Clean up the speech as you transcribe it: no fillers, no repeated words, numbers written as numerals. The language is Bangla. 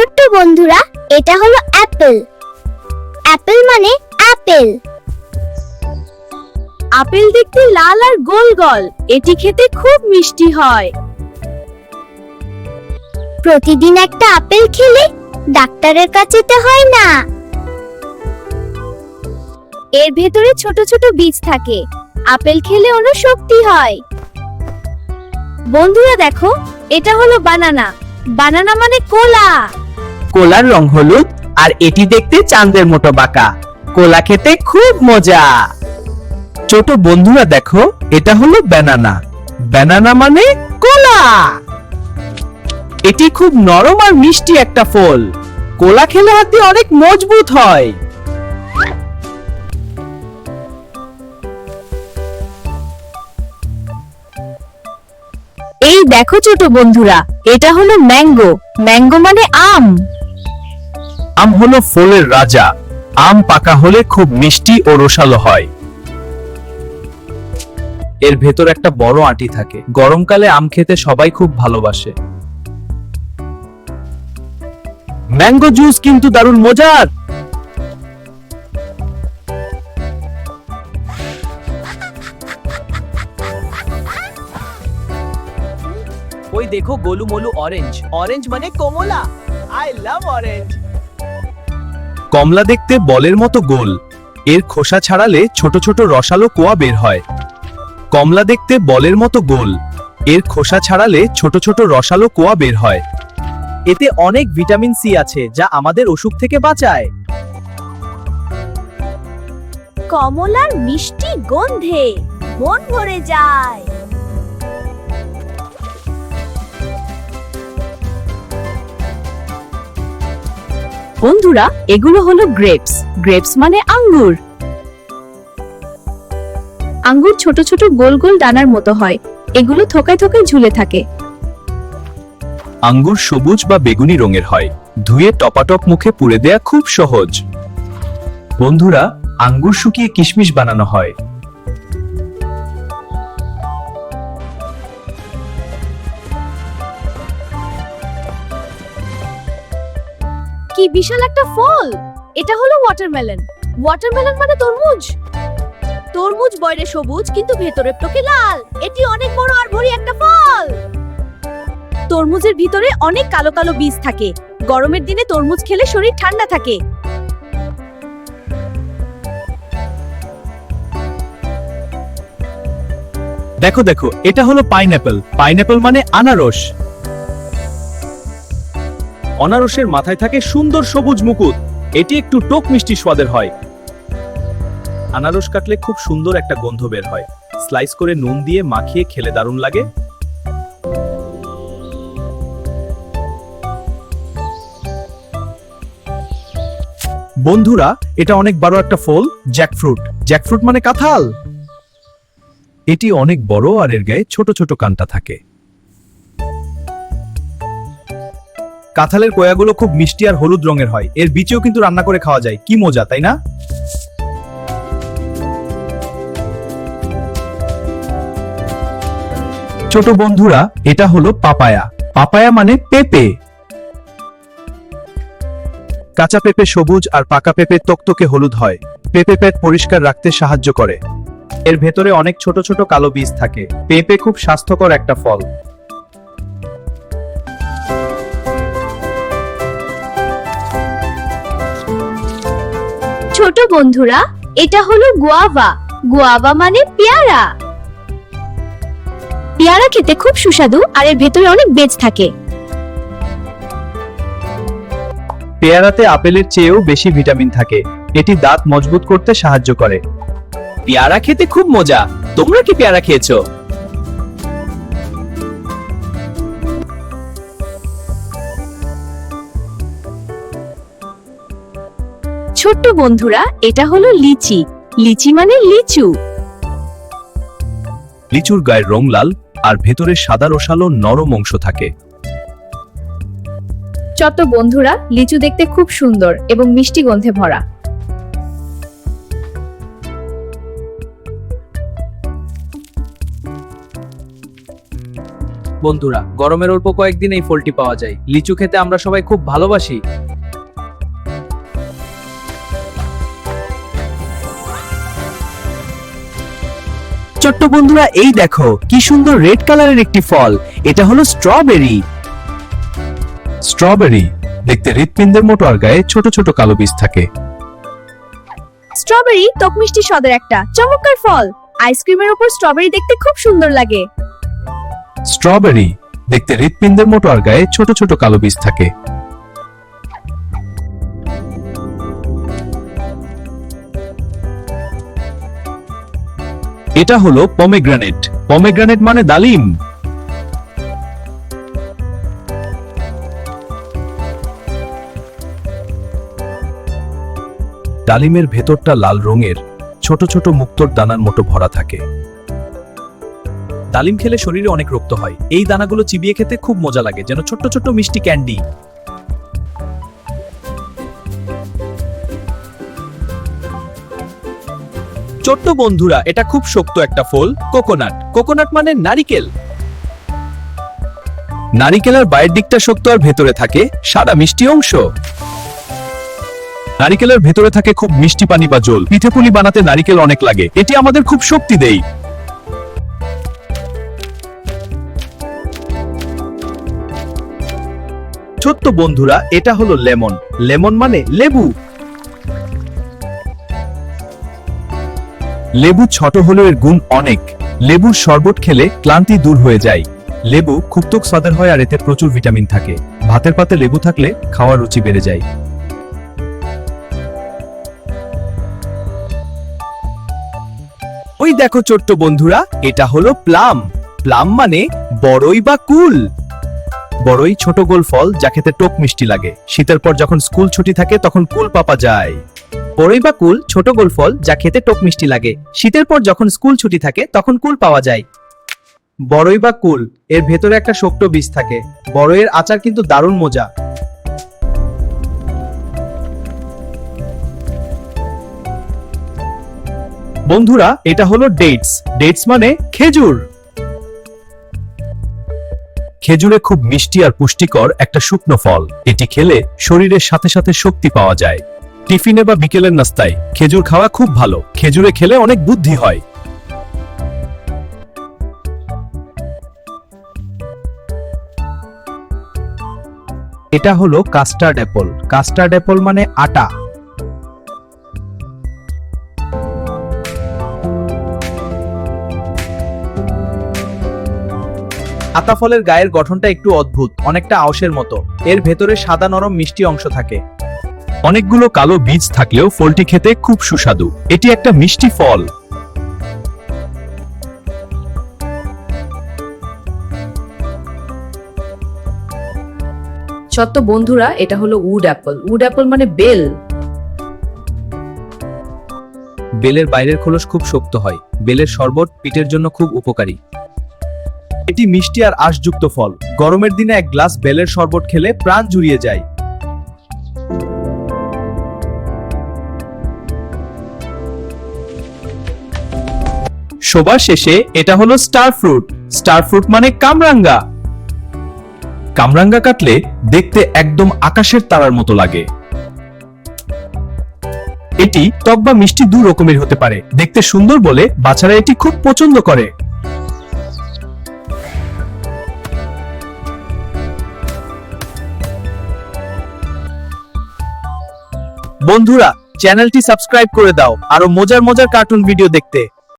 ছোট্ট বন্ধুরা, এটা হলো অ্যাপেল। অ্যাপেল মানে আপেল। আপেল দেখতে লাল আর গোল গোল, এটি খেতে খুব মিষ্টি হয়। প্রতিদিন একটা আপেল খেলে ডাক্তারের কাছে যেতে হয় না। এর ভেতরে ছোট ছোট বীজ থাকে, আপেল খেলে অনেক শক্তি হয়। বন্ধুরা দেখো, এটা হলো বানানা। বানানা মানে কলা। কোলার রং হলুদ আর এটি দেখতে চাঁদের মতো বাঁকা। কোলা খেতে খুব মজা। ছোট বন্ধুরা দেখো, এটা হলো ব্যানানা। ব্যানানা মানে কোলা। এটি খুব নরম আর মিষ্টি একটা ফল। কোলা খেলে হাতে অনেক মজবুত হয়। এই দেখো ছোট বন্ধুরা, এটা হলো ম্যাঙ্গো। ম্যাঙ্গো মানে আম। আম হলো ফলের রাজা। আম পাকা হলে খুব মিষ্টি ও রসালো হয়। এর ভেতর একটা বড় আঁটি থাকে। গরমকালে আম খেতে সবাই খুব ভালোবাসে। ম্যাঙ্গো জুস কিন্তু দারুণ মজার। ওই দেখো গোলুমোলু অরেঞ্জ। অরেঞ্জ মানে কমলা। I love orange. কমলা দেখতে বলের মতো গোল। এর খোসা ছাড়ালে ছোট ছোট রসালো কোয়া বের হয়। কমলা দেখতে বলের মতো গোল। এর খোসা ছাড়ালে ছোট ছোট রসালো কোয়া বের হয়। এতে অনেক ভিটামিন সি আছে, যা আমাদের অসুখ থেকে বাঁচায়। কমলার মিষ্টি গন্ধে মন ভরে যায়। বন্ধুরা, এগুলো হলো গ্রেপস। গ্রেপস মানে আঙ্গুর। আঙ্গুর ছোট ছোট গোল গোল দানার মতো হয়। এগুলো থোকায় থোকায় ঝুলে থাকে। আঙ্গুর সবুজ বা বেগুনি রঙের হয়। ধুয়ে টপাটপ মুখে পুড়ে দেয়া খুব সহজ। বন্ধুরা, আঙ্গুর শুকিয়ে কিশমিশ বানানো হয়। কি বিশাল একটা ফল! এটা হলো ওয়াটারমেলন। ওয়াটারমেলন মানে তরমুজ। তরমুজ বাইরে সবুজ কিন্তু ভেতরে টকে লাল। এটি অনেক বড় আর ভরি একটা ফল। তরমুজের ভিতরে অনেক কালো কালো বীজ থাকে। গরমের দিনে তরমুজ খেলে শরীর ঠান্ডা থাকে। দেখো দেখো, এটা হলো পাইনঅ্যাপল। পাইনঅ্যাপল মানে আনারস। অনারসের মাথায় থাকে সুন্দর সবুজ মুকুট। এটি একটু টক মিষ্টি স্বাদের হয়। আনারস কাটলে খুব সুন্দর একটা গন্ধ বের হয়। স্লাইস করে নুন দিয়ে মাখিয়ে খেলে দারুণ লাগে। বন্ধুরা, এটা অনেক বড় একটা ফল, জ্যাকফ্রুট। জ্যাকফ্রুট মানে কাঁঠাল। এটি অনেক বড় আর এর গায়ে ছোট ছোট কাঁটা থাকে। কাঁঠালের কোয়াগুলো খুব মিষ্টি আর হলুদ রঙের হয়। এর বীজও কিন্তু রান্না করে খাওয়া যায়। কি মজা, তাই না? ছোট বন্ধুরা, এটা হলো পাপায়া। পাপায়া মানে পেঁপে। কাঁচা পেঁপে সবুজ আর পাকা পেঁপে তকতকে হলুদ হয়। পেঁপে পেট পরিষ্কার রাখতে সাহায্য করে। এর ভেতরে অনেক ছোট ছোট কালো বীজ থাকে। পেঁপে খুব স্বাস্থ্যকর একটা ফল। ছোট বন্ধুরা, এটা হলো গুয়াভা। গুয়াভা মানে পেয়ারা। পেয়ারা খেতে খুব সুস্বাদু আর এর ভেতরে অনেক বীজ থাকে। পেয়ারাতে আপেলের চেয়েও বেশি ভিটামিন থাকে। এটি দাঁত মজবুত করতে সাহায্য করে। পেয়ারা খেতে খুব মজা। তোমরা কি পেয়ারা খেয়েছো? ছোট্ট বন্ধুরা, এটা হলো লিচি। লিচি মানে লিচু। লিচুর গায়ের রং লাল আর ভেতরে সাদা রসালো নরম অংশ থাকে। ছোট্ট বন্ধুরা, লিচু দেখতে খুব সুন্দর এবং মিষ্টি গন্ধে ভরা। বন্ধুরা, গরমের অল্প কয়েকদিন এই ফলটি পাওয়া যায়। লিচু খেতে আমরা সবাই খুব ভালোবাসি। ছোট্ট বন্ধুরা, এই দেখো কি সুন্দর রেড কালারের একটি ফল। এটা হলো স্ট্রবেরি। স্ট্রবেরি দেখতে হৃৎপিণ্ডের মতো, আর গায়ে ছোট ছোট কালো বীজ থাকে। স্ট্রবেরি টক মিষ্টি স্বাদের একটা চমৎকার ফল। আইসক্রিমের উপর স্ট্রবেরি দেখতে খুব সুন্দর লাগে। স্ট্রবেরি দেখতে হৃৎপিণ্ডের মতো, আর গায়ে ছোট ছোট কালো বীজ থাকে। এটা হলো পমেগ্রানেট। পমেগ্রানেট মানে ডালিম। ডালিমের ভেতরটা লাল রঙের, ছোট ছোট মুক্তোর দানার মতো ভরা থাকে। ডালিম খেলে শরীরে অনেক রক্ত হয়। এই দানাগুলো চিবিয়ে খেতে খুব মজা লাগে, যেন ছোট্ট ছোট্ট মিষ্টি ক্যান্ডি। ছোট্ট বন্ধুরা, এটা খুব শক্ত একটা ফল, কোকোনাট। কোকোনাট মানে নারিকেল। নারিকেলের বাইরের দিকটা শক্ত আর ভেতরে থাকে সাদা মিষ্টি অংশ। নারিকেলের ভেতরে থাকে খুব মিষ্টি পানি বা জল। পিঠেপুলি বানাতে নারিকেল অনেক লাগে, এটি আমাদের খুব শক্তি দেয়। ছোট্ট বন্ধুরা, এটা হলো লেমন। লেমন মানে লেবু। লেবু ছোট হলেও এর গুণ অনেক। লেবুর শরবত খেলে ক্লান্তি দূর হয়ে যায়। লেবু খুব টক স্বাদের হয়, আর এতে প্রচুর ভিটামিন থাকে। ভাতের পাতে লেবু থাকলে খাওয়ার রুচি বেড়ে যায়। ওই দেখো ছোট্ট বন্ধুরা, এটা হলো প্লাম। প্লাম মানে বড়ই বা কুল। বড়ই ছোট গোল ফল, যা খেতে টক মিষ্টি লাগে। শীতের পর যখন স্কুল ছুটি থাকে তখন কুল পাপা যায়। বড়ই বা কুল ছোট গোল ফল, যা খেতে টক মিষ্টি লাগে। শীতের পর যখন স্কুল ছুটি থাকে তখন কুল পাওয়া যায়। বড়ই বা কুল এর ভেতরে একটা শক্ত বীজ থাকে। বড়ইয়ের আচার কিন্তু দারুণ মজা। বন্ধুরা, এটা হলো ডেটস। ডেটস মানে খেজুর। খেজুরে খুব মিষ্টি আর পুষ্টিকর একটা শুকনো ফল। এটি খেলে শরীরের সাথে সাথে শক্তি পাওয়া যায়। টিফিনে বা বিকেলের নাস্তায় খেজুর খাওয়া খুব ভালো। খেজুরে খেলে অনেক বুদ্ধি হয়। এটা হলো কাস্টার্ড অ্যাপল। কাস্টার্ড অ্যাপল মানে আটা। আতা ফলের গায়ের গঠনটা একটু অদ্ভুত, অনেকটা আঁশের মতো। এর ভেতরে সাদা নরম মিষ্টি অংশ থাকে। অনেকগুলো কালো বীজ থাকলেও ফলটি খেতে খুব সুস্বাদু। এটি একটা মিষ্টি ফল। ছোট্ট বন্ধুরা, এটা হলো উড অ্যাপল। উড অ্যাপল মানে বেল। বেলের বাইরের খোলস খুব শক্ত হয়। বেলের শরবত পিঠের জন্য খুব উপকারী। এটি মিষ্টি আর আঁশযুক্ত ফল। গরমের দিনে এক গ্লাস বেলের শরবত খেলে প্রাণ জুড়িয়ে যায়। সবার শেষে এটা হলো স্টার ফ্রুট। স্টার ফ্রুট মানে কামরাঙ্গা। কামরাঙ্গা কাটলে দেখতে একদম আকাশের তারার মতো লাগে। এটি টক বা মিষ্টি দু রকমের হতে পারে। দেখতে সুন্দর বলে বাচ্চারা এটি খুব পছন্দ করে। বন্ধুরা, চ্যানেলটি সাবস্ক্রাইব করে দাও আরো মজার মজার কার্টুন ভিডিও দেখতে।